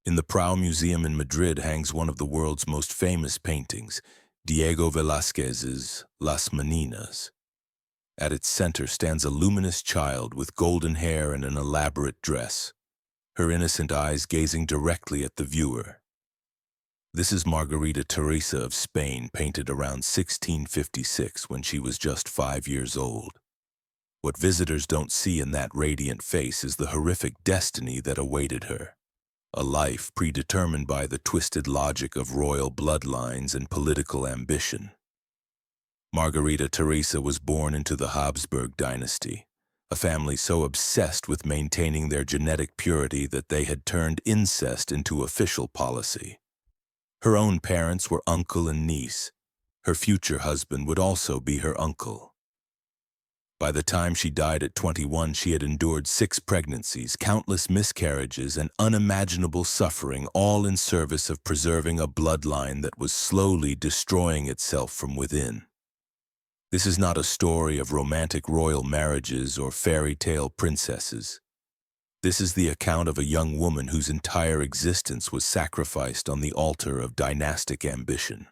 In the Prado Museum in Madrid hangs one of the world's most famous paintings, Diego Velázquez's Las Meninas. At its center stands a luminous child with golden hair and an elaborate dress, her innocent eyes gazing directly at the viewer. This is Margarita Teresa of Spain, painted around 1656 when she was just 5 years old. What visitors don't see in that radiant face is the horrific destiny that awaited her. A life predetermined by the twisted logic of royal bloodlines and political ambition. Margarita Teresa was born into the Habsburg dynasty, a family so obsessed with maintaining their genetic purity that they had turned incest into official policy. Her own parents were uncle and niece. Her future husband would also be her uncle. By the time she died at 21, she had endured 6 pregnancies, countless miscarriages, and unimaginable suffering, all in service of preserving a bloodline that was slowly destroying itself from within. This is not a story of romantic royal marriages or fairy tale princesses. This is the account of a young woman whose entire existence was sacrificed on the altar of dynastic ambition.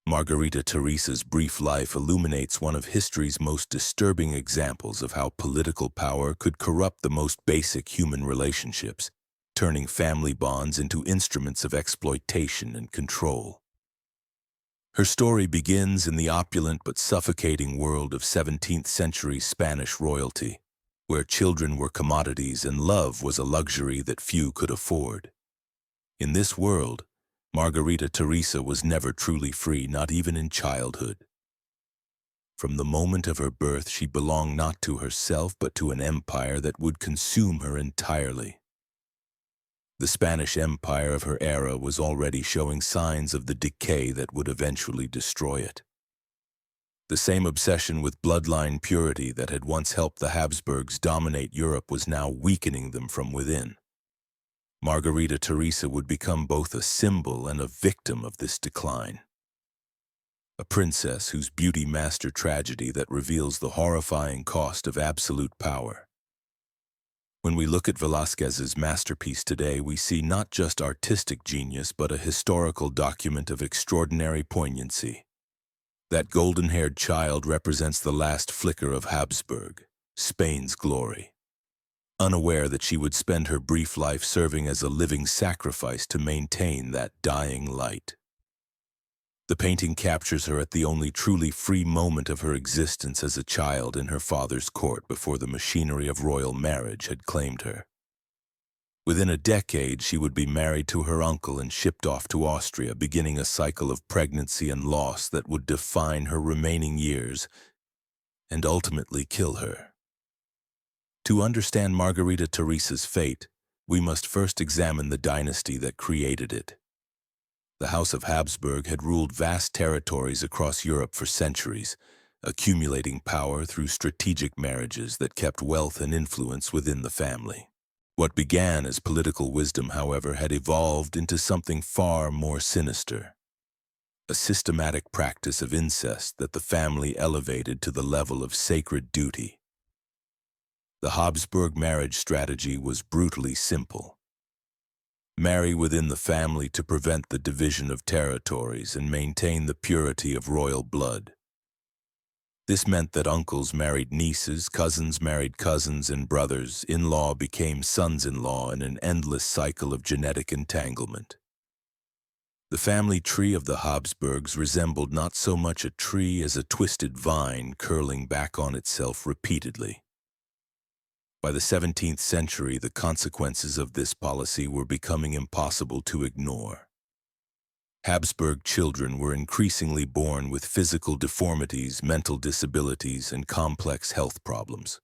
Margarita Teresa's brief life illuminates one of history's most disturbing examples of how political power could corrupt the most basic human relationships, turning family bonds into instruments of exploitation and control. Her story begins in the opulent but suffocating world of 17th-century Spanish royalty, where children were commodities and love was a luxury that few could afford. In this world, Margarita Teresa was never truly free, not even in childhood. From the moment of her birth, she belonged not to herself, but to an empire that would consume her entirely. The Spanish Empire of her era was already showing signs of the decay that would eventually destroy it. The same obsession with bloodline purity that had once helped the Habsburgs dominate Europe was now weakening them from within. Margarita Teresa would become both a symbol and a victim of this decline. A princess whose beauty masked tragedy that reveals the horrifying cost of absolute power. When we look at Velázquez's masterpiece today, we see not just artistic genius, but a historical document of extraordinary poignancy. That golden-haired child represents the last flicker of Habsburg, Spain's glory. Unaware that she would spend her brief life serving as a living sacrifice to maintain that dying light. The painting captures her at the only truly free moment of her existence as a child in her father's court before the machinery of royal marriage had claimed her. Within a decade, she would be married to her uncle and shipped off to Austria, beginning a cycle of pregnancy and loss that would define her remaining years and ultimately kill her. To understand Margarita Teresa's fate, we must first examine the dynasty that created it. The House of Habsburg had ruled vast territories across Europe for centuries, accumulating power through strategic marriages that kept wealth and influence within the family. What began as political wisdom, however, had evolved into something far more sinister. A systematic practice of incest that the family elevated to the level of sacred duty. The Habsburg marriage strategy was brutally simple. Marry within the family to prevent the division of territories and maintain the purity of royal blood. This meant that uncles married nieces, cousins married cousins, and brothers, in-law became sons-in-law in an endless cycle of genetic entanglement. The family tree of the Habsburgs resembled not so much a tree as a twisted vine curling back on itself repeatedly. By the 17th century, the consequences of this policy were becoming impossible to ignore. Habsburg children were increasingly born with physical deformities, mental disabilities, and complex health problems.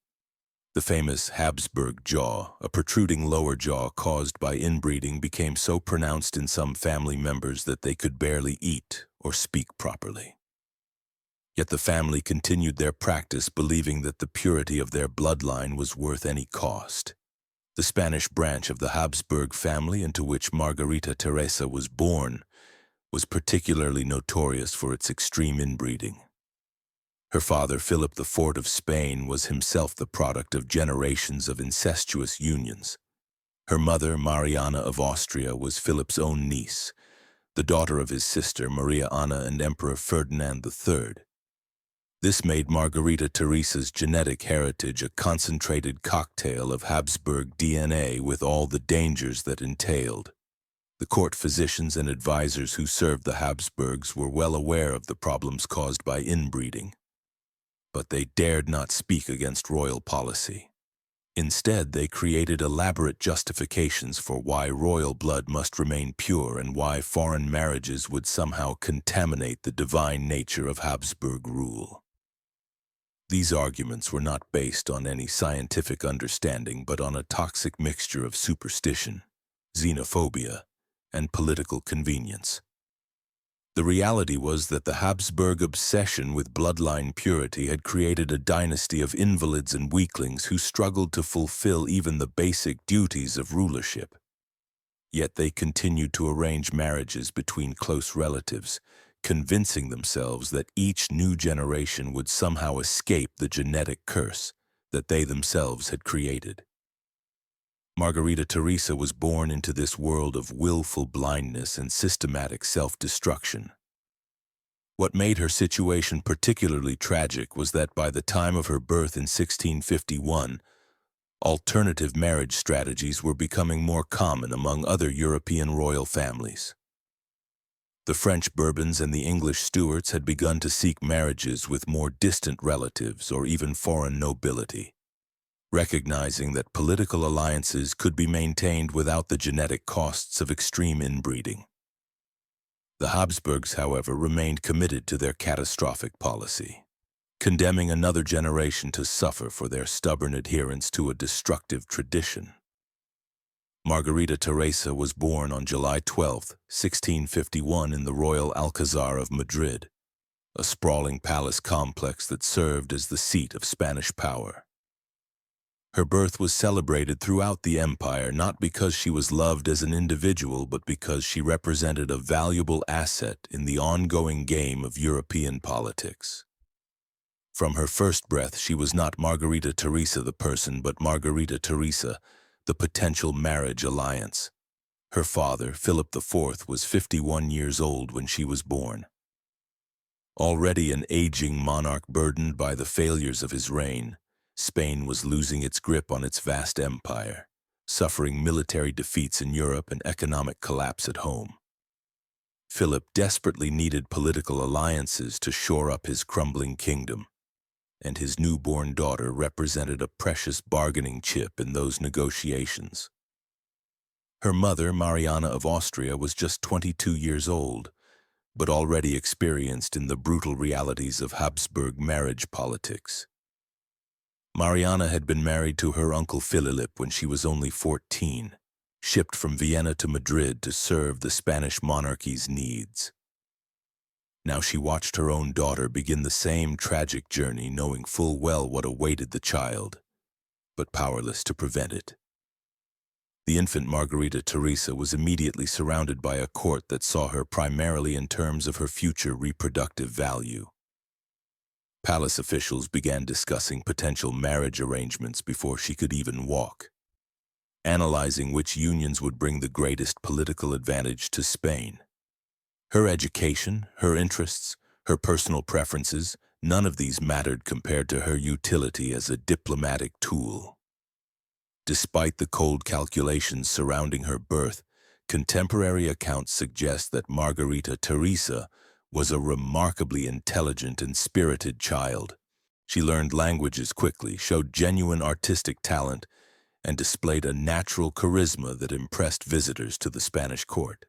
The famous Habsburg jaw, a protruding lower jaw caused by inbreeding, became so pronounced in some family members that they could barely eat or speak properly. Yet the family continued their practice, believing that the purity of their bloodline was worth any cost. The Spanish branch of the Habsburg family, into which Margarita Teresa was born, was particularly notorious for its extreme inbreeding. Her father, Philip IV of Spain, was himself the product of generations of incestuous unions. Her mother, Mariana of Austria, was Philip's own niece, the daughter of his sister, Maria Anna, and Emperor Ferdinand III. This made Margarita Teresa's genetic heritage a concentrated cocktail of Habsburg DNA with all the dangers that entailed. The court physicians and advisors who served the Habsburgs were well aware of the problems caused by inbreeding, but they dared not speak against royal policy. Instead, they created elaborate justifications for why royal blood must remain pure and why foreign marriages would somehow contaminate the divine nature of Habsburg rule. These arguments were not based on any scientific understanding, but on a toxic mixture of superstition, xenophobia, and political convenience. The reality was that the Habsburg obsession with bloodline purity had created a dynasty of invalids and weaklings who struggled to fulfill even the basic duties of rulership. Yet they continued to arrange marriages between close relatives, convincing themselves that each new generation would somehow escape the genetic curse that they themselves had created. Margarita Teresa was born into this world of willful blindness and systematic self-destruction. What made her situation particularly tragic was that by the time of her birth in 1651, alternative marriage strategies were becoming more common among other European royal families. The French Bourbons and the English Stuarts had begun to seek marriages with more distant relatives or even foreign nobility, recognizing that political alliances could be maintained without the genetic costs of extreme inbreeding. The Habsburgs, however, remained committed to their catastrophic policy, condemning another generation to suffer for their stubborn adherence to a destructive tradition. Margarita Teresa was born on July 12, 1651 in the Royal Alcazar of Madrid, a sprawling palace complex that served as the seat of Spanish power. Her birth was celebrated throughout the empire not because she was loved as an individual, but because she represented a valuable asset in the ongoing game of European politics. From her first breath, she was not Margarita Teresa the person, but Margarita Teresa, the potential marriage alliance. Her father, Philip IV, was 51 years old when she was born. Already an aging monarch burdened by the failures of his reign, Spain was losing its grip on its vast empire, suffering military defeats in Europe and economic collapse at home. Philip desperately needed political alliances to shore up his crumbling kingdom, and his newborn daughter represented a precious bargaining chip in those negotiations. Her mother, Mariana of Austria, was just 22 years old, but already experienced in the brutal realities of Habsburg marriage politics. Mariana had been married to her uncle Philip when she was only 14, shipped from Vienna to Madrid to serve the Spanish monarchy's needs. Now she watched her own daughter begin the same tragic journey, knowing full well what awaited the child, but powerless to prevent it. The infant Margarita Teresa was immediately surrounded by a court that saw her primarily in terms of her future reproductive value. Palace officials began discussing potential marriage arrangements before she could even walk, analyzing which unions would bring the greatest political advantage to Spain. Her education, her interests, her personal preferences, none of these mattered compared to her utility as a diplomatic tool. Despite the cold calculations surrounding her birth, contemporary accounts suggest that Margarita Teresa was a remarkably intelligent and spirited child. She learned languages quickly, showed genuine artistic talent, and displayed a natural charisma that impressed visitors to the Spanish court.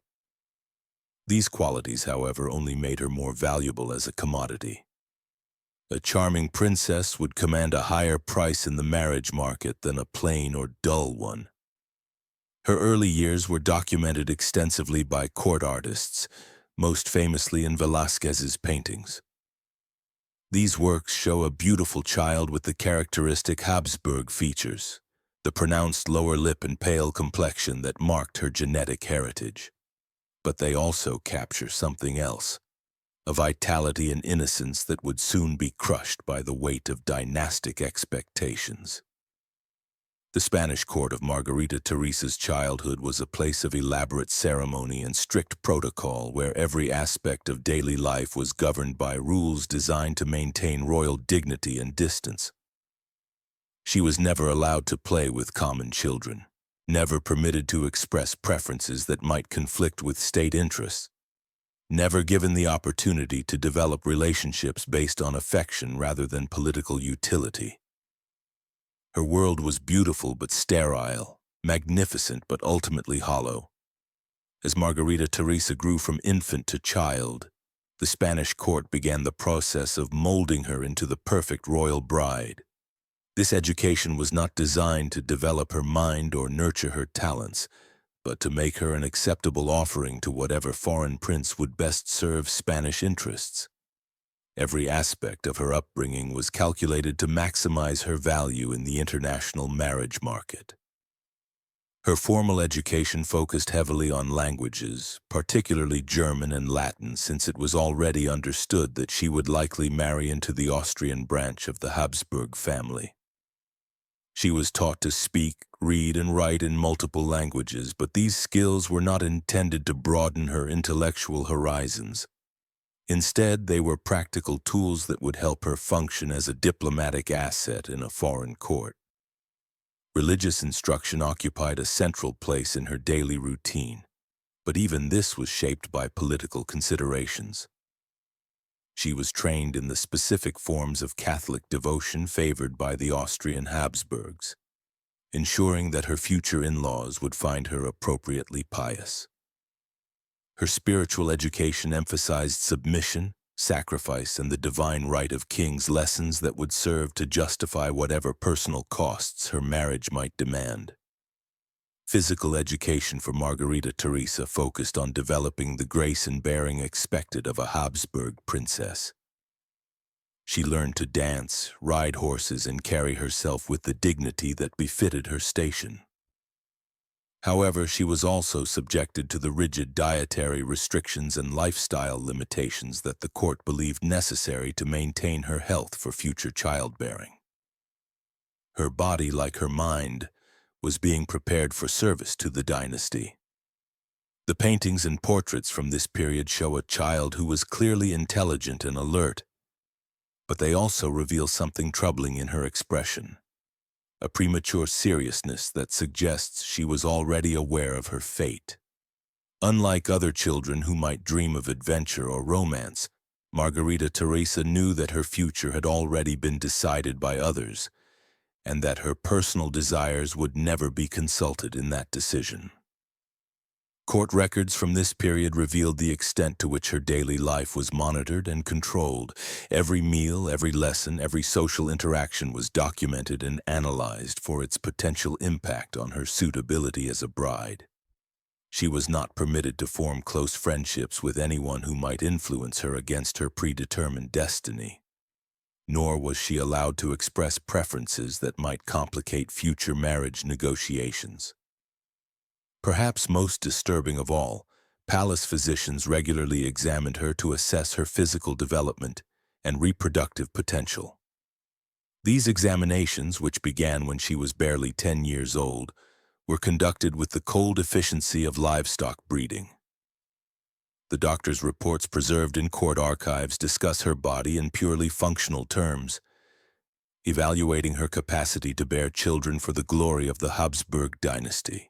These qualities, however, only made her more valuable as a commodity. A charming princess would command a higher price in the marriage market than a plain or dull one. Her early years were documented extensively by court artists, most famously in Velázquez's paintings. These works show a beautiful child with the characteristic Habsburg features, the pronounced lower lip and pale complexion that marked her genetic heritage. But they also capture something else, a vitality and innocence that would soon be crushed by the weight of dynastic expectations. The Spanish court of Margarita Teresa's childhood was a place of elaborate ceremony and strict protocol where every aspect of daily life was governed by rules designed to maintain royal dignity and distance. She was never allowed to play with common children, never permitted to express preferences that might conflict with state interests, never given the opportunity to develop relationships based on affection rather than political utility. Her world was beautiful but sterile, magnificent but ultimately hollow. As Margarita Teresa grew from infant to child, the Spanish court began the process of molding her into the perfect royal bride. This education was not designed to develop her mind or nurture her talents, but to make her an acceptable offering to whatever foreign prince would best serve Spanish interests. Every aspect of her upbringing was calculated to maximize her value in the international marriage market. Her formal education focused heavily on languages, particularly German and Latin, since it was already understood that she would likely marry into the Austrian branch of the Habsburg family. She was taught to speak, read, and write in multiple languages, but these skills were not intended to broaden her intellectual horizons. Instead, they were practical tools that would help her function as a diplomatic asset in a foreign court. Religious instruction occupied a central place in her daily routine, but even this was shaped by political considerations. She was trained in the specific forms of Catholic devotion favored by the Austrian Habsburgs, ensuring that her future in-laws would find her appropriately pious. Her spiritual education emphasized submission, sacrifice, and the divine right of kings, lessons that would serve to justify whatever personal costs her marriage might demand. Physical education for Margarita Teresa focused on developing the grace and bearing expected of a Habsburg princess. She learned to dance, ride horses, and carry herself with the dignity that befitted her station. However, she was also subjected to the rigid dietary restrictions and lifestyle limitations that the court believed necessary to maintain her health for future childbearing. Her body, like her mind, was being prepared for service to the dynasty. The paintings and portraits from this period show a child who was clearly intelligent and alert, but they also reveal something troubling in her expression. A premature seriousness that suggests she was already aware of her fate. Unlike other children who might dream of adventure or romance, Margarita Teresa knew that her future had already been decided by others, and that her personal desires would never be consulted in that decision. Court records from this period revealed the extent to which her daily life was monitored and controlled. Every meal, every lesson, every social interaction was documented and analyzed for its potential impact on her suitability as a bride. She was not permitted to form close friendships with anyone who might influence her against her predetermined destiny. Nor was she allowed to express preferences that might complicate future marriage negotiations. Perhaps most disturbing of all, palace physicians regularly examined her to assess her physical development and reproductive potential. These examinations, which began when she was barely 10 years old, were conducted with the cold efficiency of livestock breeding. The doctor's reports preserved in court archives discuss her body in purely functional terms, evaluating her capacity to bear children for the glory of the Habsburg dynasty.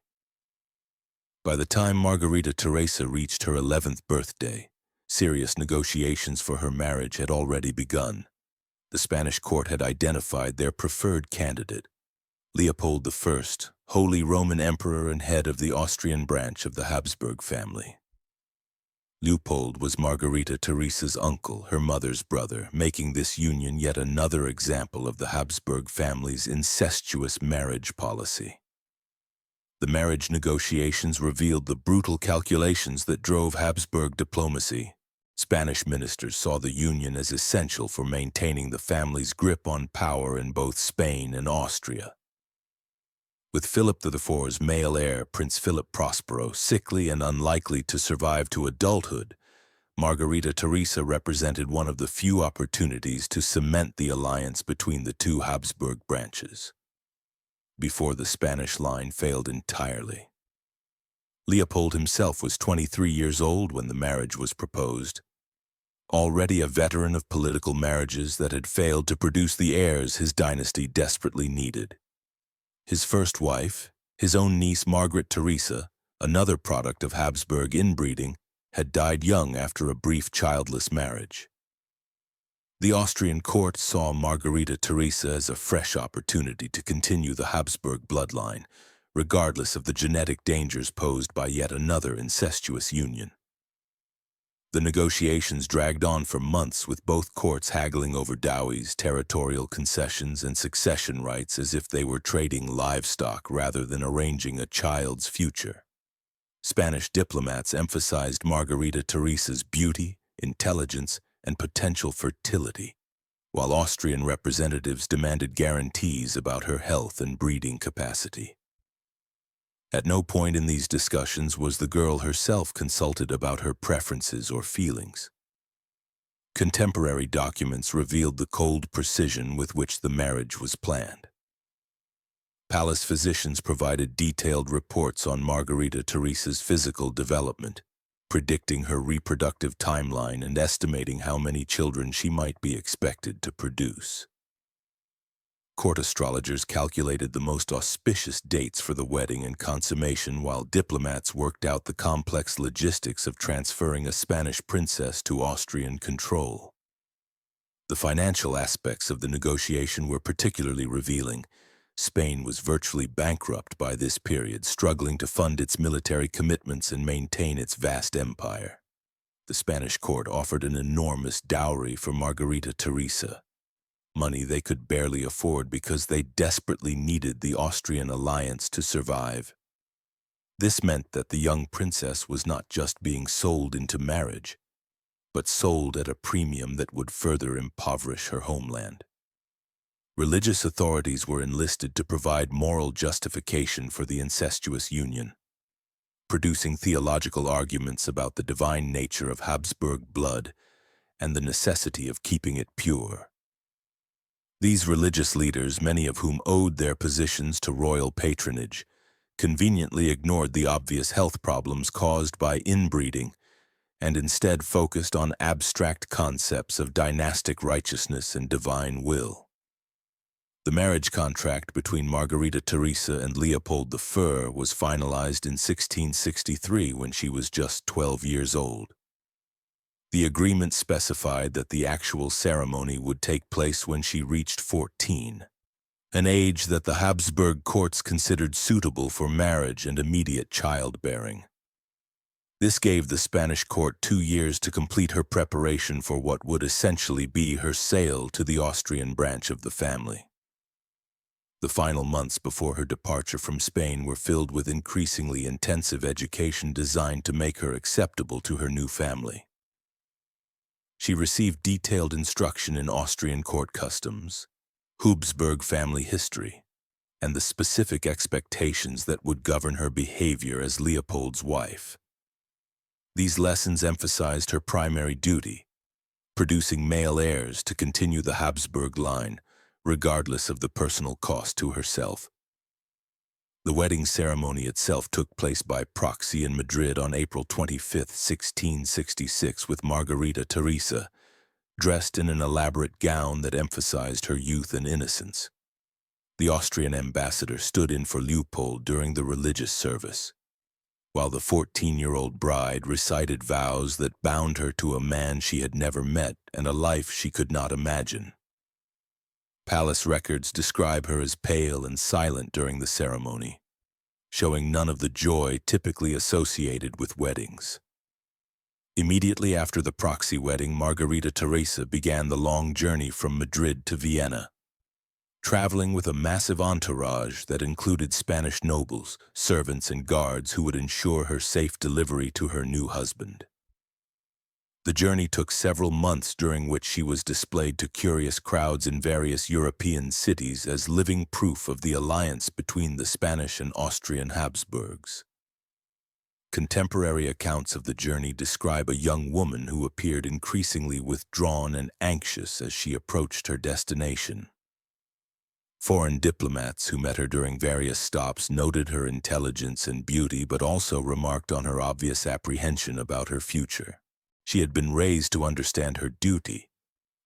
By the time Margarita Teresa reached her 11th birthday, serious negotiations for her marriage had already begun. The Spanish court had identified their preferred candidate, Leopold I, Holy Roman Emperor and head of the Austrian branch of the Habsburg family. Leopold was Margarita Teresa's uncle, her mother's brother, making this union yet another example of the Habsburg family's incestuous marriage policy. The marriage negotiations revealed the brutal calculations that drove Habsburg diplomacy. Spanish ministers saw the union as essential for maintaining the family's grip on power in both Spain and Austria. With Philip IV's male heir, Prince Philip Prospero, sickly and unlikely to survive to adulthood, Margarita Teresa represented one of the few opportunities to cement the alliance between the two Habsburg branches. before the Spanish line failed entirely. Leopold himself was 23 years old when the marriage was proposed, already a veteran of political marriages that had failed to produce the heirs his dynasty desperately needed. His first wife, his own niece Margarita Teresa, another product of Habsburg inbreeding, had died young after a brief childless marriage. The Austrian court saw Margarita Teresa as a fresh opportunity to continue the Habsburg bloodline, regardless of the genetic dangers posed by yet another incestuous union. The negotiations dragged on for months, with both courts haggling over doweys, territorial concessions, and succession rights as if they were trading livestock rather than arranging a child's future. Spanish diplomats emphasized Margarita Teresa's beauty, intelligence, and potential fertility, while Austrian representatives demanded guarantees about her health and breeding capacity. At no point in these discussions was the girl herself consulted about her preferences or feelings. Contemporary documents revealed the cold precision with which the marriage was planned. Palace physicians provided detailed reports on Margarita Teresa's physical development, predicting her reproductive timeline and estimating how many children she might be expected to produce. Court astrologers calculated the most auspicious dates for the wedding and consummation, while diplomats worked out the complex logistics of transferring a Spanish princess to Austrian control. The financial aspects of the negotiation were particularly revealing. Spain was virtually bankrupt by this period, struggling to fund its military commitments and maintain its vast empire. The Spanish court offered an enormous dowry for Margarita Teresa, money they could barely afford because they desperately needed the Austrian alliance to survive. This meant that the young princess was not just being sold into marriage, but sold at a premium that would further impoverish her homeland. Religious authorities were enlisted to provide moral justification for the incestuous union, producing theological arguments about the divine nature of Habsburg blood and the necessity of keeping it pure. These religious leaders, many of whom owed their positions to royal patronage, conveniently ignored the obvious health problems caused by inbreeding and instead focused on abstract concepts of dynastic righteousness and divine will. The marriage contract between Margarita Teresa and Leopold I was finalized in 1663 when she was just 12 years old. The agreement specified that the actual ceremony would take place when she reached 14, an age that the Habsburg courts considered suitable for marriage and immediate childbearing. This gave the Spanish court 2 years to complete her preparation for what would essentially be her sale to the Austrian branch of the family. The final months before her departure from Spain were filled with increasingly intensive education designed to make her acceptable to her new family. She received detailed instruction in Austrian court customs, Habsburg family history, and the specific expectations that would govern her behavior as Leopold's wife. These lessons emphasized her primary duty, producing male heirs to continue the Habsburg line, regardless of the personal cost to herself. The wedding ceremony itself took place by proxy in Madrid on April 25, 1666, with Margarita Teresa, dressed in an elaborate gown that emphasized her youth and innocence. The Austrian ambassador stood in for Leopold during the religious service, while the 14-year-old bride recited vows that bound her to a man she had never met and a life she could not imagine. Palace records describe her as pale and silent during the ceremony, showing none of the joy typically associated with weddings. Immediately after the proxy wedding, Margarita Teresa began the long journey from Madrid to Vienna, traveling with a massive entourage that included Spanish nobles, servants, and guards who would ensure her safe delivery to her new husband. The journey took several months, during which she was displayed to curious crowds in various European cities as living proof of the alliance between the Spanish and Austrian Habsburgs. Contemporary accounts of the journey describe a young woman who appeared increasingly withdrawn and anxious as she approached her destination. Foreign diplomats who met her during various stops noted her intelligence and beauty, but also remarked on her obvious apprehension about her future. She had been raised to understand her duty,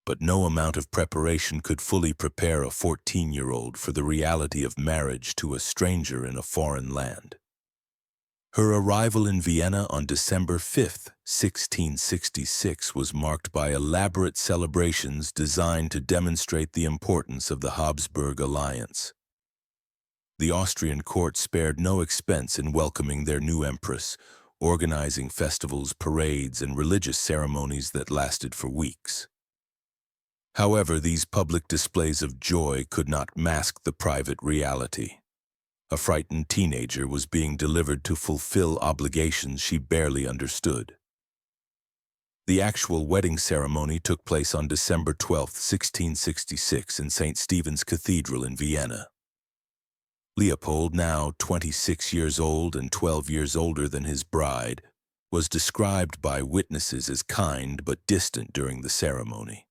but no amount of preparation could fully prepare a 14-year-old for the reality of marriage to a stranger in a foreign land. Her arrival in Vienna on December 5, 1666, was marked by elaborate celebrations designed to demonstrate the importance of the Habsburg alliance. The Austrian court spared no expense in welcoming their new empress, organizing festivals, parades, and religious ceremonies that lasted for weeks. However, these public displays of joy could not mask the private reality. A frightened teenager was being delivered to fulfill obligations she barely understood. The actual wedding ceremony took place on December 12, 1666, in St. Stephen's Cathedral in Vienna. Leopold, now 26 years old and 12 years older than his bride, was described by witnesses as kind but distant during the ceremony.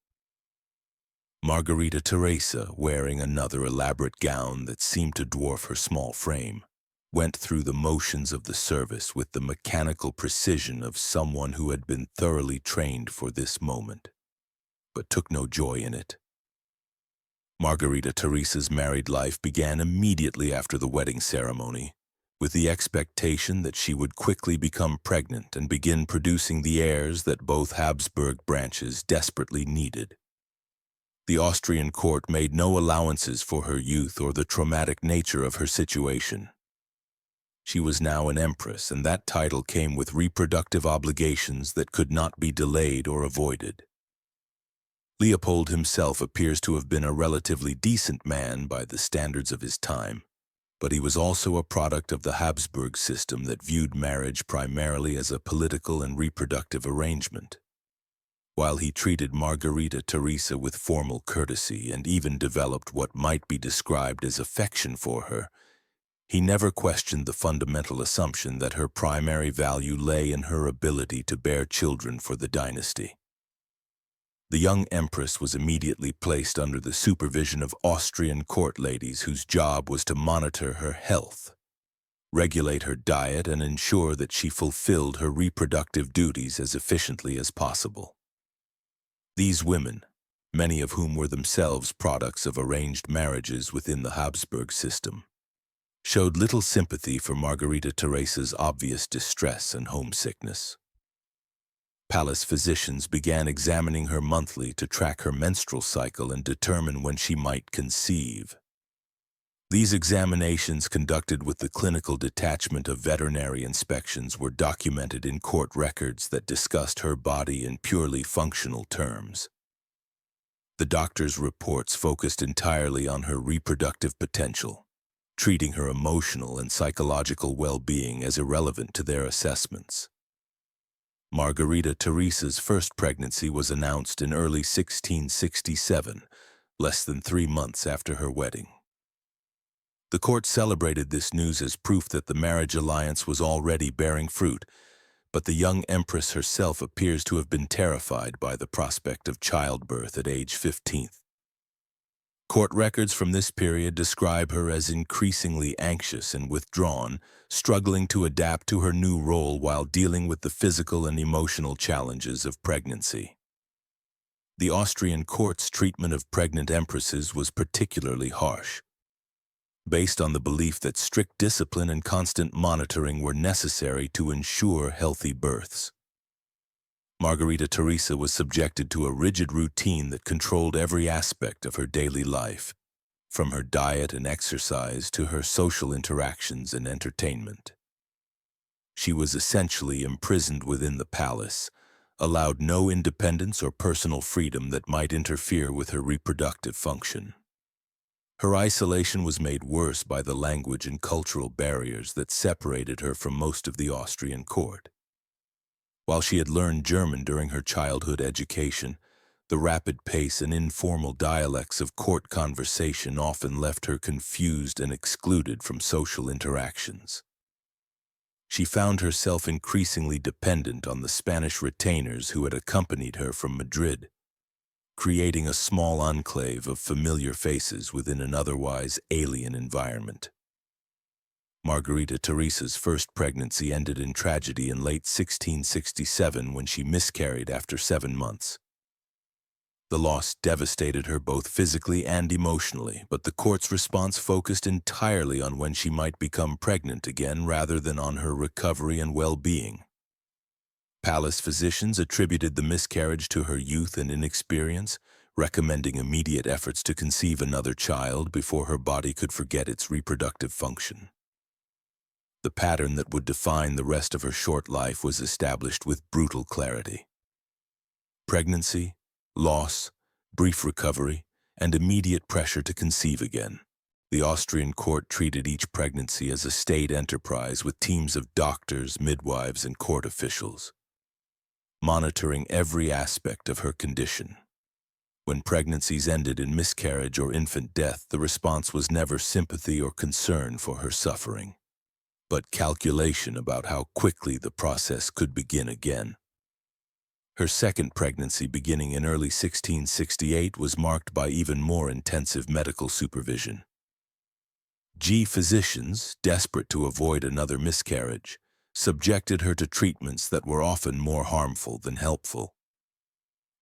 Margarita Teresa, wearing another elaborate gown that seemed to dwarf her small frame, went through the motions of the service with the mechanical precision of someone who had been thoroughly trained for this moment, but took no joy in it. Margarita Teresa's married life began immediately after the wedding ceremony, with the expectation that she would quickly become pregnant and begin producing the heirs that both Habsburg branches desperately needed. The Austrian court made no allowances for her youth or the traumatic nature of her situation. She was now an empress, and that title came with reproductive obligations that could not be delayed or avoided. Leopold himself appears to have been a relatively decent man by the standards of his time, but he was also a product of the Habsburg system that viewed marriage primarily as a political and reproductive arrangement. While he treated Margarita Teresa with formal courtesy and even developed what might be described as affection for her, he never questioned the fundamental assumption that her primary value lay in her ability to bear children for the dynasty. The young empress was immediately placed under the supervision of Austrian court ladies whose job was to monitor her health, regulate her diet, and ensure that she fulfilled her reproductive duties as efficiently as possible. These women, many of whom were themselves products of arranged marriages within the Habsburg system, showed little sympathy for Margarita Teresa's obvious distress and homesickness. Palace physicians began examining her monthly to track her menstrual cycle and determine when she might conceive. These examinations, conducted with the clinical detachment of veterinary inspections, were documented in court records that discussed her body in purely functional terms. The doctors' reports focused entirely on her reproductive potential, treating her emotional and psychological well-being as irrelevant to their assessments. Margarita Teresa's first pregnancy was announced in early 1667, less than 3 months after her wedding. The court celebrated this news as proof that the marriage alliance was already bearing fruit, but the young empress herself appears to have been terrified by the prospect of childbirth at age 15. Court records from this period describe her as increasingly anxious and withdrawn, struggling to adapt to her new role while dealing with the physical and emotional challenges of pregnancy. The Austrian court's treatment of pregnant empresses was particularly harsh, based on the belief that strict discipline and constant monitoring were necessary to ensure healthy births. Margarita Teresa was subjected to a rigid routine that controlled every aspect of her daily life, from her diet and exercise to her social interactions and entertainment. She was essentially imprisoned within the palace, allowed no independence or personal freedom that might interfere with her reproductive function. Her isolation was made worse by the language and cultural barriers that separated her from most of the Austrian court. While she had learned German during her childhood education, the rapid pace and informal dialects of court conversation often left her confused and excluded from social interactions. She found herself increasingly dependent on the Spanish retainers who had accompanied her from Madrid, creating a small enclave of familiar faces within an otherwise alien environment. Margarita Teresa's first pregnancy ended in tragedy in late 1667 when she miscarried after 7 months. The loss devastated her both physically and emotionally, but the court's response focused entirely on when she might become pregnant again rather than on her recovery and well-being. Palace physicians attributed the miscarriage to her youth and inexperience, recommending immediate efforts to conceive another child before her body could forget its reproductive function. The pattern that would define the rest of her short life was established with brutal clarity. Pregnancy, loss, brief recovery, and immediate pressure to conceive again. The Austrian court treated each pregnancy as a state enterprise with teams of doctors, midwives, and court officials, monitoring every aspect of her condition. When pregnancies ended in miscarriage or infant death, the response was never sympathy or concern for her suffering, but calculation about how quickly the process could begin again. Her second pregnancy, beginning in early 1668, was marked by even more intensive medical supervision. Physicians, desperate to avoid another miscarriage, subjected her to treatments that were often more harmful than helpful.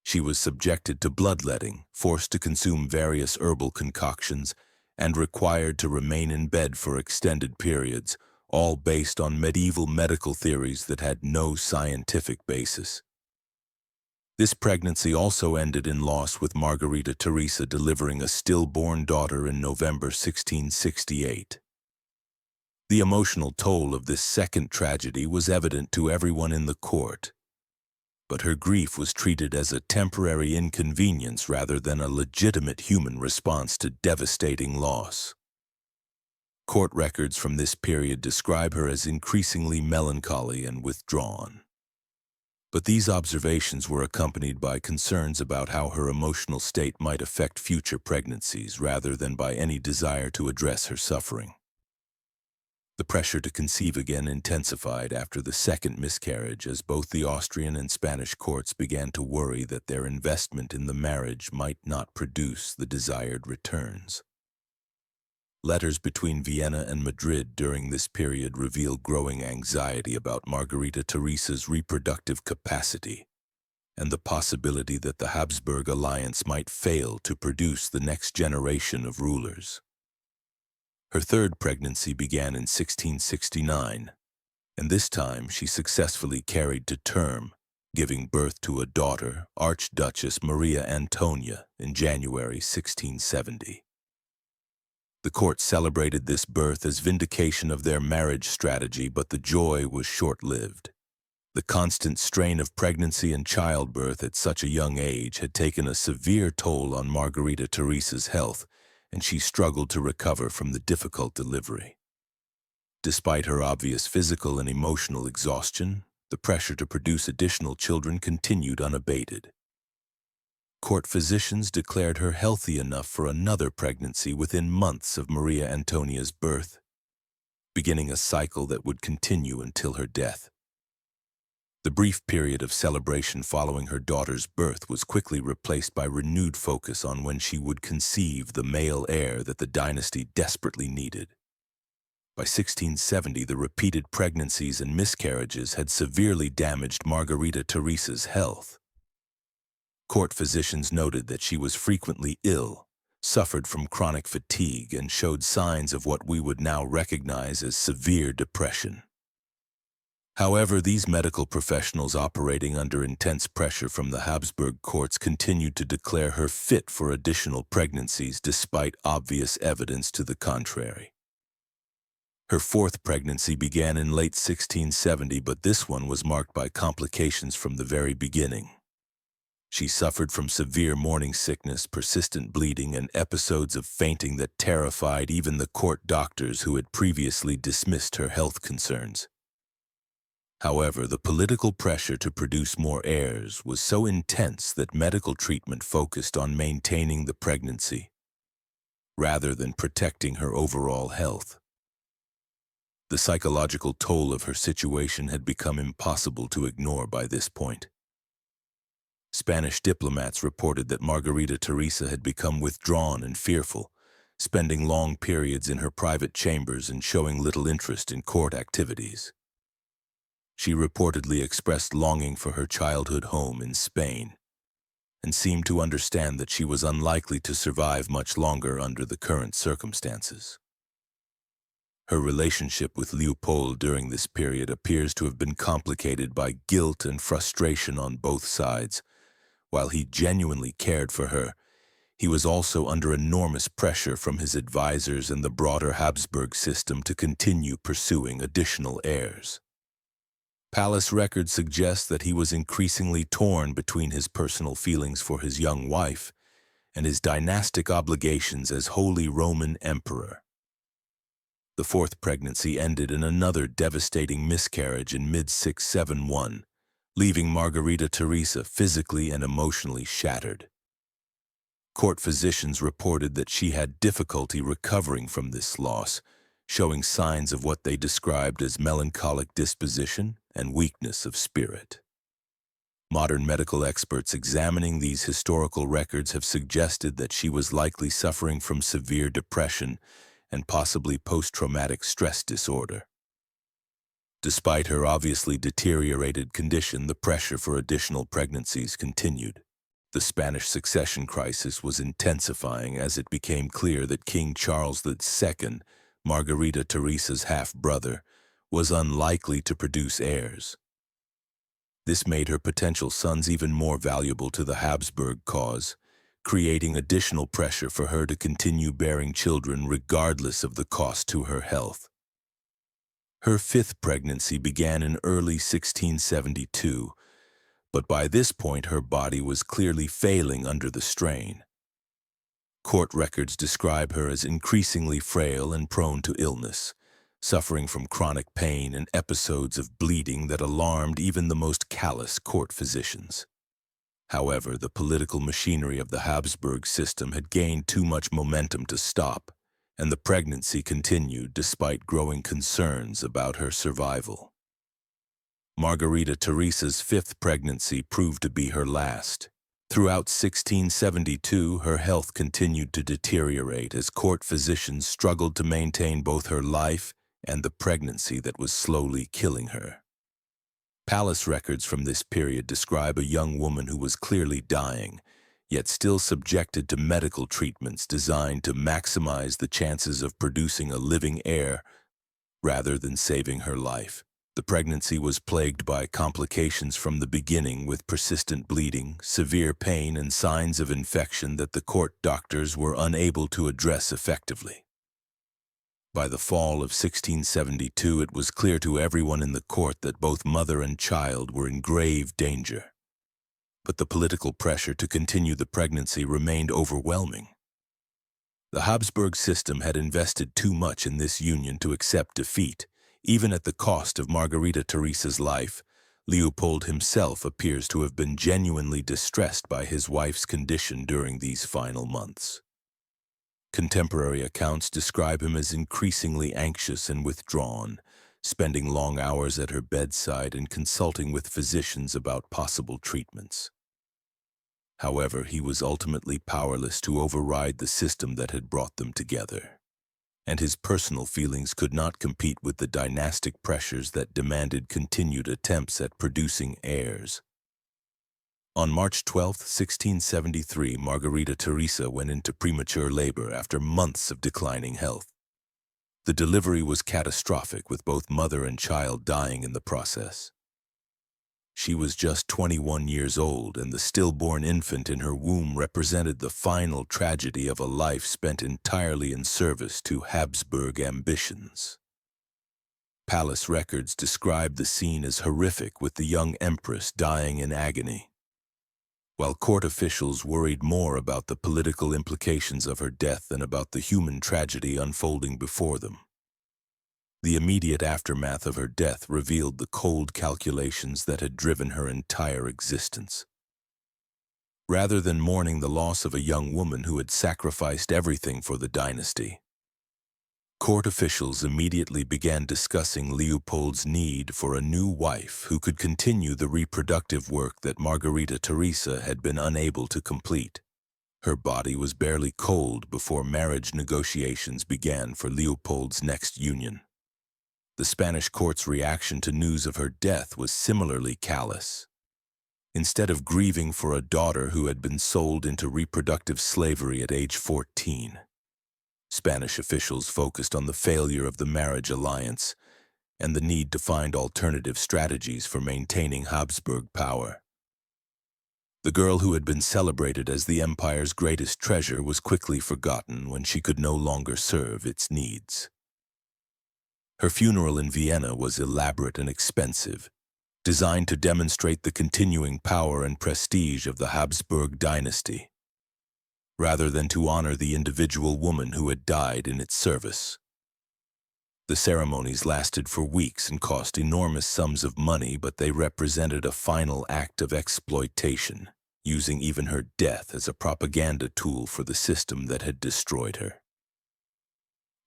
She was subjected to bloodletting, forced to consume various herbal concoctions, and required to remain in bed for extended periods, all based on medieval medical theories that had no scientific basis. This pregnancy also ended in loss, with Margarita Teresa delivering a stillborn daughter in November 1668. The emotional toll of this second tragedy was evident to everyone in the court, but her grief was treated as a temporary inconvenience rather than a legitimate human response to devastating loss. Court records from this period describe her as increasingly melancholy and withdrawn. But these observations were accompanied by concerns about how her emotional state might affect future pregnancies rather than by any desire to address her suffering. The pressure to conceive again intensified after the second miscarriage, as both the Austrian and Spanish courts began to worry that their investment in the marriage might not produce the desired returns. Letters between Vienna and Madrid during this period reveal growing anxiety about Margarita Teresa's reproductive capacity and the possibility that the Habsburg alliance might fail to produce the next generation of rulers. Her third pregnancy began in 1669, and this time she successfully carried to term, giving birth to a daughter, Archduchess Maria Antonia, in January 1670. The court celebrated this birth as vindication of their marriage strategy, but the joy was short-lived. The constant strain of pregnancy and childbirth at such a young age had taken a severe toll on Margarita Teresa's health, and she struggled to recover from the difficult delivery. Despite her obvious physical and emotional exhaustion, the pressure to produce additional children continued unabated. Court physicians declared her healthy enough for another pregnancy within months of Maria Antonia's birth, beginning a cycle that would continue until her death. The brief period of celebration following her daughter's birth was quickly replaced by renewed focus on when she would conceive the male heir that the dynasty desperately needed. By 1670, the repeated pregnancies and miscarriages had severely damaged Margarita Teresa's health. Court physicians noted that she was frequently ill, suffered from chronic fatigue, and showed signs of what we would now recognize as severe depression. However, these medical professionals operating under intense pressure from the Habsburg courts continued to declare her fit for additional pregnancies despite obvious evidence to the contrary. Her fourth pregnancy began in late 1670, but this one was marked by complications from the very beginning. She suffered from severe morning sickness, persistent bleeding, and episodes of fainting that terrified even the court doctors who had previously dismissed her health concerns. However, the political pressure to produce more heirs was so intense that medical treatment focused on maintaining the pregnancy rather than protecting her overall health. The psychological toll of her situation had become impossible to ignore by this point. Spanish diplomats reported that Margarita Teresa had become withdrawn and fearful, spending long periods in her private chambers and showing little interest in court activities. She reportedly expressed longing for her childhood home in Spain, and seemed to understand that she was unlikely to survive much longer under the current circumstances. Her relationship with Leopold during this period appears to have been complicated by guilt and frustration on both sides. While he genuinely cared for her, he was also under enormous pressure from his advisors and the broader Habsburg system to continue pursuing additional heirs. Palace records suggest that he was increasingly torn between his personal feelings for his young wife and his dynastic obligations as Holy Roman Emperor. The fourth pregnancy ended in another devastating miscarriage in mid-671, leaving Margarita Teresa physically and emotionally shattered. Court physicians reported that she had difficulty recovering from this loss, showing signs of what they described as melancholic disposition and weakness of spirit. Modern medical experts examining these historical records have suggested that she was likely suffering from severe depression and possibly post-traumatic stress disorder. Despite her obviously deteriorated condition, the pressure for additional pregnancies continued. The Spanish succession crisis was intensifying as it became clear that King Charles II, Margarita Teresa's half-brother, was unlikely to produce heirs. This made her potential sons even more valuable to the Habsburg cause, creating additional pressure for her to continue bearing children regardless of the cost to her health. Her fifth pregnancy began in early 1672, but by this point her body was clearly failing under the strain. Court records describe her as increasingly frail and prone to illness, suffering from chronic pain and episodes of bleeding that alarmed even the most callous court physicians. However, the political machinery of the Habsburg system had gained too much momentum to stop, and the pregnancy continued despite growing concerns about her survival. Margarita Teresa's fifth pregnancy proved to be her last. Throughout 1672, her health continued to deteriorate as court physicians struggled to maintain both her life and the pregnancy that was slowly killing her. Palace records from this period describe a young woman who was clearly dying, yet still subjected to medical treatments designed to maximize the chances of producing a living heir rather than saving her life. The pregnancy was plagued by complications from the beginning, with persistent bleeding, severe pain, and signs of infection that the court doctors were unable to address effectively. By the fall of 1672, it was clear to everyone in the court that both mother and child were in grave danger. But the political pressure to continue the pregnancy remained overwhelming. The Habsburg system had invested too much in this union to accept defeat. Even at the cost of Margarita Teresa's life, Leopold himself appears to have been genuinely distressed by his wife's condition during these final months. Contemporary accounts describe him as increasingly anxious and withdrawn, spending long hours at her bedside and consulting with physicians about possible treatments. However, he was ultimately powerless to override the system that had brought them together, and his personal feelings could not compete with the dynastic pressures that demanded continued attempts at producing heirs. On March 12, 1673, Margarita Teresa went into premature labor after months of declining health. The delivery was catastrophic, with both mother and child dying in the process. She was just 21 years old, and the stillborn infant in her womb represented the final tragedy of a life spent entirely in service to Habsburg ambitions. Palace records describe the scene as horrific, with the young empress dying in agony, while court officials worried more about the political implications of her death than about the human tragedy unfolding before them. The immediate aftermath of her death revealed the cold calculations that had driven her entire existence. Rather than mourning the loss of a young woman who had sacrificed everything for the dynasty, Court officials immediately began discussing Leopold's need for a new wife who could continue the reproductive work that Margarita Teresa had been unable to complete. Her body was barely cold before marriage negotiations began for Leopold's next union. The Spanish court's reaction to news of her death was similarly callous. Instead of grieving for a daughter who had been sold into reproductive slavery at age 14, Spanish officials focused on the failure of the marriage alliance and the need to find alternative strategies for maintaining Habsburg power. The girl who had been celebrated as the empire's greatest treasure was quickly forgotten when she could no longer serve its needs. Her funeral in Vienna was elaborate and expensive, designed to demonstrate the continuing power and prestige of the Habsburg dynasty, rather than to honor the individual woman who had died in its service. The ceremonies lasted for weeks and cost enormous sums of money, but they represented a final act of exploitation, using even her death as a propaganda tool for the system that had destroyed her.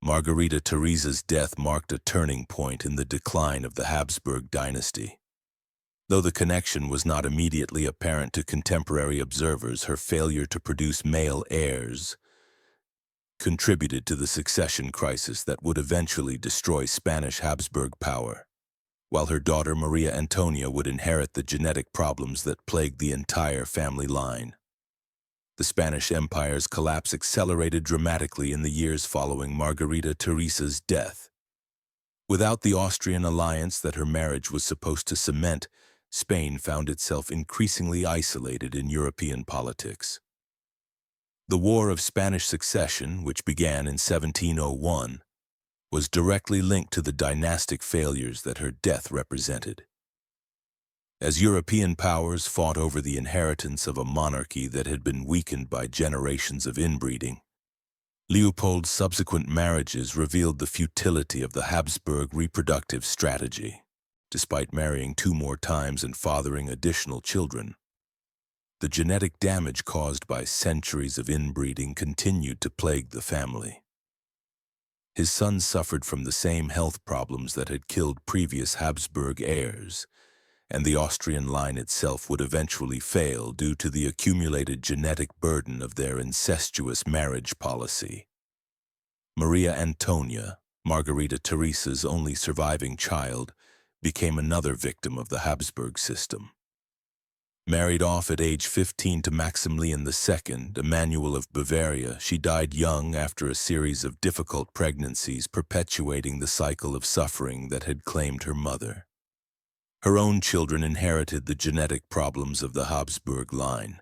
Margarita Teresa's death marked a turning point in the decline of the Habsburg dynasty. Though the connection was not immediately apparent to contemporary observers, her failure to produce male heirs contributed to the succession crisis that would eventually destroy Spanish Habsburg power, while her daughter Maria Antonia would inherit the genetic problems that plagued the entire family line. The Spanish Empire's collapse accelerated dramatically in the years following Margarita Teresa's death. Without the Austrian alliance that her marriage was supposed to cement, Spain found itself increasingly isolated in European politics. The War of Spanish Succession, which began in 1701, was directly linked to the dynastic failures that her death represented. As European powers fought over the inheritance of a monarchy that had been weakened by generations of inbreeding, Leopold's subsequent marriages revealed the futility of the Habsburg reproductive strategy. Despite marrying 2 more times and fathering additional children, the genetic damage caused by centuries of inbreeding continued to plague the family. His sons suffered from the same health problems that had killed previous Habsburg heirs, and the Austrian line itself would eventually fail due to the accumulated genetic burden of their incestuous marriage policy. Maria Antonia, Margarita Teresa's only surviving child, became another victim of the Habsburg system. Married off at age 15 to Maximilian II, Emmanuel of Bavaria, she died young after a series of difficult pregnancies, perpetuating the cycle of suffering that had claimed her mother. Her own children inherited the genetic problems of the Habsburg line,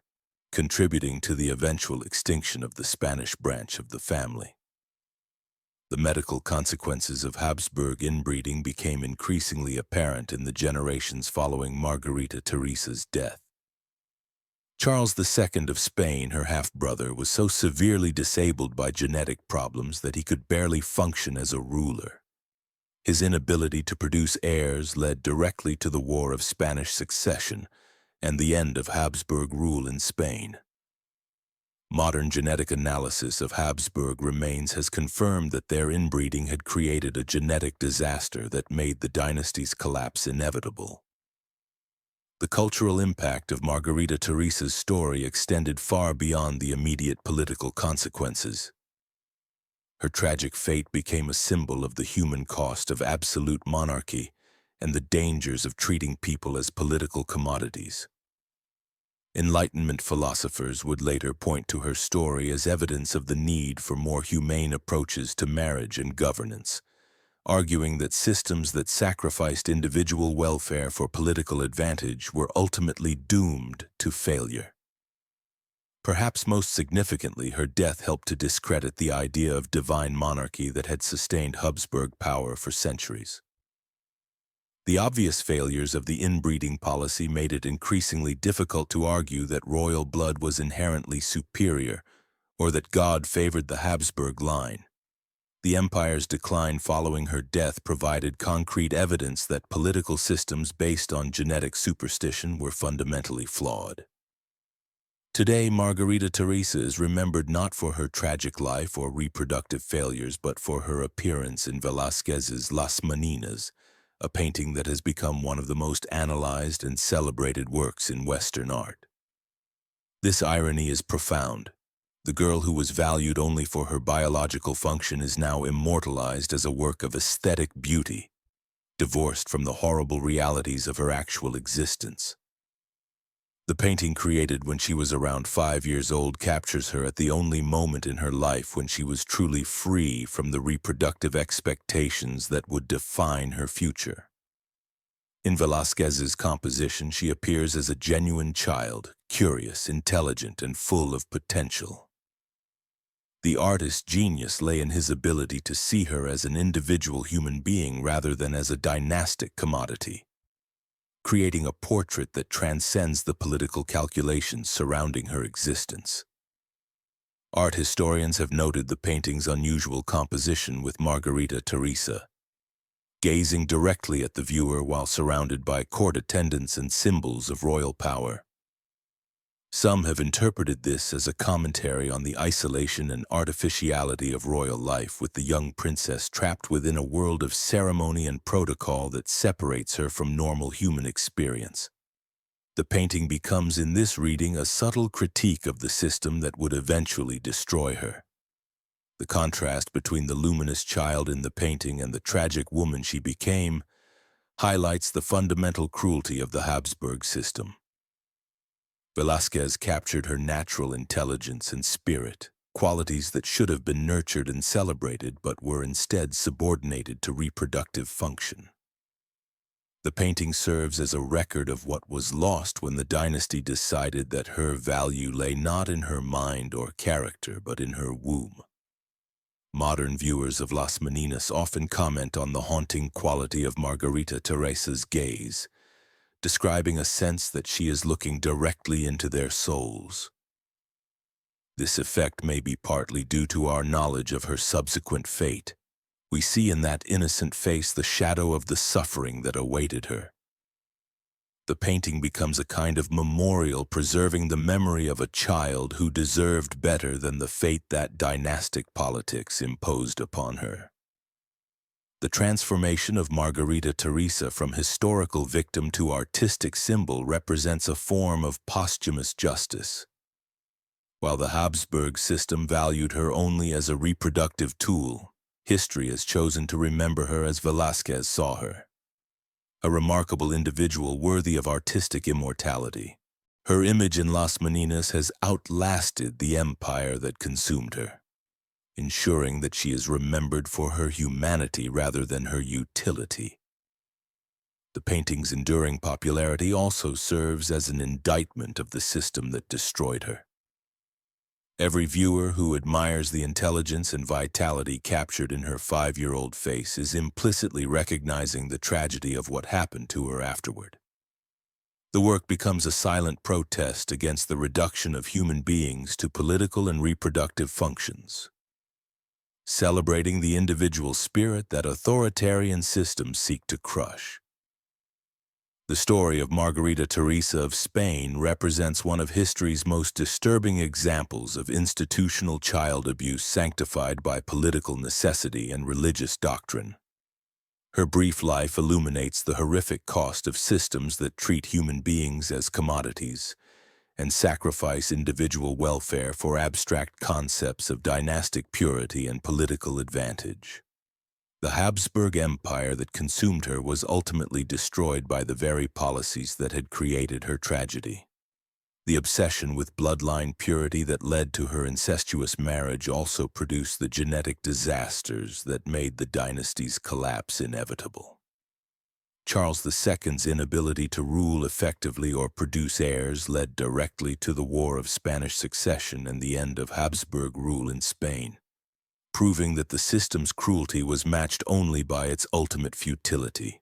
contributing to the eventual extinction of the Spanish branch of the family. The medical consequences of Habsburg inbreeding became increasingly apparent in the generations following Margarita Teresa's death. Charles II of Spain, her half-brother, was so severely disabled by genetic problems that he could barely function as a ruler. His inability to produce heirs led directly to the War of Spanish Succession and the end of Habsburg rule in Spain. Modern genetic analysis of Habsburg remains has confirmed that their inbreeding had created a genetic disaster that made the dynasty's collapse inevitable. The cultural impact of Margarita Teresa's story extended far beyond the immediate political consequences. Her tragic fate became a symbol of the human cost of absolute monarchy and the dangers of treating people as political commodities. Enlightenment philosophers would later point to her story as evidence of the need for more humane approaches to marriage and governance, arguing that systems that sacrificed individual welfare for political advantage were ultimately doomed to failure. Perhaps most significantly, her death helped to discredit the idea of divine monarchy that had sustained Habsburg power for centuries. The obvious failures of the inbreeding policy made it increasingly difficult to argue that royal blood was inherently superior or that God favored the Habsburg line. The empire's decline following her death provided concrete evidence that political systems based on genetic superstition were fundamentally flawed. Today, Margarita Teresa is remembered not for her tragic life or reproductive failures, but for her appearance in Velázquez's Las Meninas, a painting that has become one of the most analyzed and celebrated works in Western art. This irony is profound. The girl who was valued only for her biological function is now immortalized as a work of aesthetic beauty, divorced from the horrible realities of her actual existence. The painting, created when she was around 5 years old, captures her at the only moment in her life when she was truly free from the reproductive expectations that would define her future. In Velázquez's composition, she appears as a genuine child, curious, intelligent, and full of potential. The artist's genius lay in his ability to see her as an individual human being rather than as a dynastic commodity, creating a portrait that transcends the political calculations surrounding her existence. Art historians have noted the painting's unusual composition, with Margarita Teresa gazing directly at the viewer while surrounded by court attendants and symbols of royal power. Some have interpreted this as a commentary on the isolation and artificiality of royal life, with the young princess trapped within a world of ceremony and protocol that separates her from normal human experience. The painting becomes, in this reading, a subtle critique of the system that would eventually destroy her. The contrast between the luminous child in the painting and the tragic woman she became highlights the fundamental cruelty of the Habsburg system. Velázquez captured her natural intelligence and spirit, qualities that should have been nurtured and celebrated but were instead subordinated to reproductive function. The painting serves as a record of what was lost when the dynasty decided that her value lay not in her mind or character but in her womb. Modern viewers of Las Meninas often comment on the haunting quality of Margarita Teresa's gaze, describing a sense that she is looking directly into their souls. This effect may be partly due to our knowledge of her subsequent fate. We see in that innocent face the shadow of the suffering that awaited her. The painting becomes a kind of memorial, preserving the memory of a child who deserved better than the fate that dynastic politics imposed upon her. The transformation of Margarita Teresa from historical victim to artistic symbol represents a form of posthumous justice. While the Habsburg system valued her only as a reproductive tool, history has chosen to remember her as Velázquez saw her, a remarkable individual worthy of artistic immortality. Her image in Las Meninas has outlasted the empire that consumed her, ensuring that she is remembered for her humanity rather than her utility. The painting's enduring popularity also serves as an indictment of the system that destroyed her. Every viewer who admires the intelligence and vitality captured in her 5-year-old face is implicitly recognizing the tragedy of what happened to her afterward. The work becomes a silent protest against the reduction of human beings to political and reproductive functions, celebrating the individual spirit that authoritarian systems seek to crush. The story of Margarita Teresa of Spain represents one of history's most disturbing examples of institutional child abuse sanctified by political necessity and religious doctrine. Her brief life illuminates the horrific cost of systems that treat human beings as commodities and sacrifice individual welfare for abstract concepts of dynastic purity and political advantage. The Habsburg Empire that consumed her was ultimately destroyed by the very policies that had created her tragedy. The obsession with bloodline purity that led to her incestuous marriage also produced the genetic disasters that made the dynasty's collapse inevitable. Charles II's inability to rule effectively or produce heirs led directly to the War of Spanish Succession and the end of Habsburg rule in Spain, proving that the system's cruelty was matched only by its ultimate futility.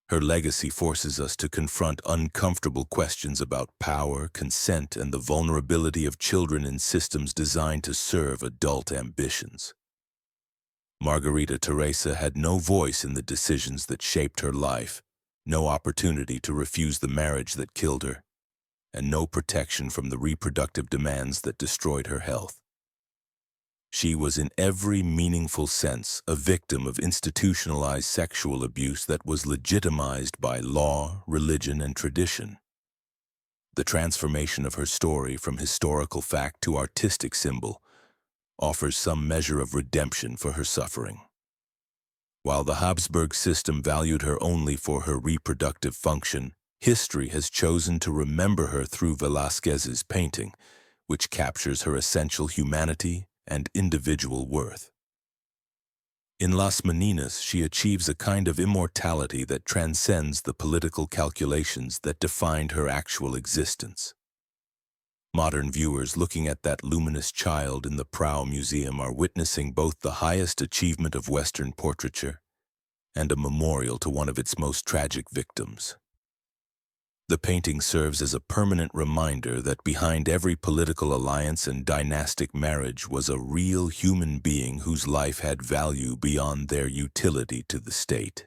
Her legacy forces us to confront uncomfortable questions about power, consent, and the vulnerability of children in systems designed to serve adult ambitions. Margarita Teresa had no voice in the decisions that shaped her life, no opportunity to refuse the marriage that killed her, and no protection from the reproductive demands that destroyed her health. She was in every meaningful sense a victim of institutionalized sexual abuse that was legitimized by law, religion, and tradition. The transformation of her story from historical fact to artistic symbol offers some measure of redemption for her suffering. While the Habsburg system valued her only for her reproductive function, history has chosen to remember her through Velázquez's painting, which captures her essential humanity and individual worth. In Las Meninas, she achieves a kind of immortality that transcends the political calculations that defined her actual existence. Modern viewers looking at that luminous child in the Prado Museum are witnessing both the highest achievement of Western portraiture and a memorial to one of its most tragic victims. The painting serves as a permanent reminder that behind every political alliance and dynastic marriage was a real human being whose life had value beyond their utility to the state.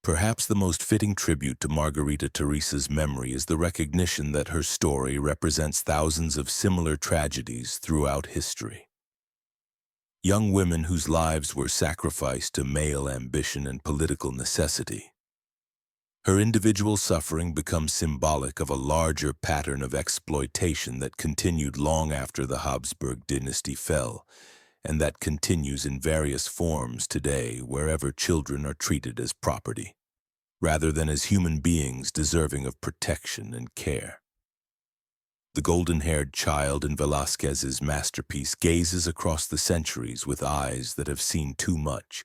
Perhaps the most fitting tribute to Margarita Teresa's memory is the recognition that her story represents thousands of similar tragedies throughout history. Young women whose lives were sacrificed to male ambition and political necessity. Her individual suffering becomes symbolic of a larger pattern of exploitation that continued long after the Habsburg dynasty fell, and that continues in various forms today wherever children are treated as property, rather than as human beings deserving of protection and care. The golden-haired child in Velázquez's masterpiece gazes across the centuries with eyes that have seen too much,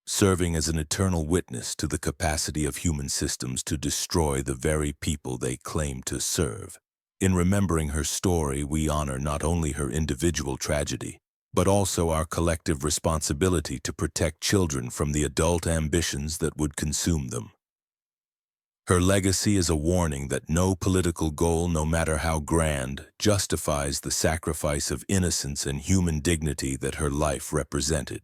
serving as an eternal witness to the capacity of human systems to destroy the very people they claim to serve. In remembering her story, we honor not only her individual tragedy, but also our collective responsibility to protect children from the adult ambitions that would consume them. Her legacy is a warning that no political goal, no matter how grand, justifies the sacrifice of innocence and human dignity that her life represented.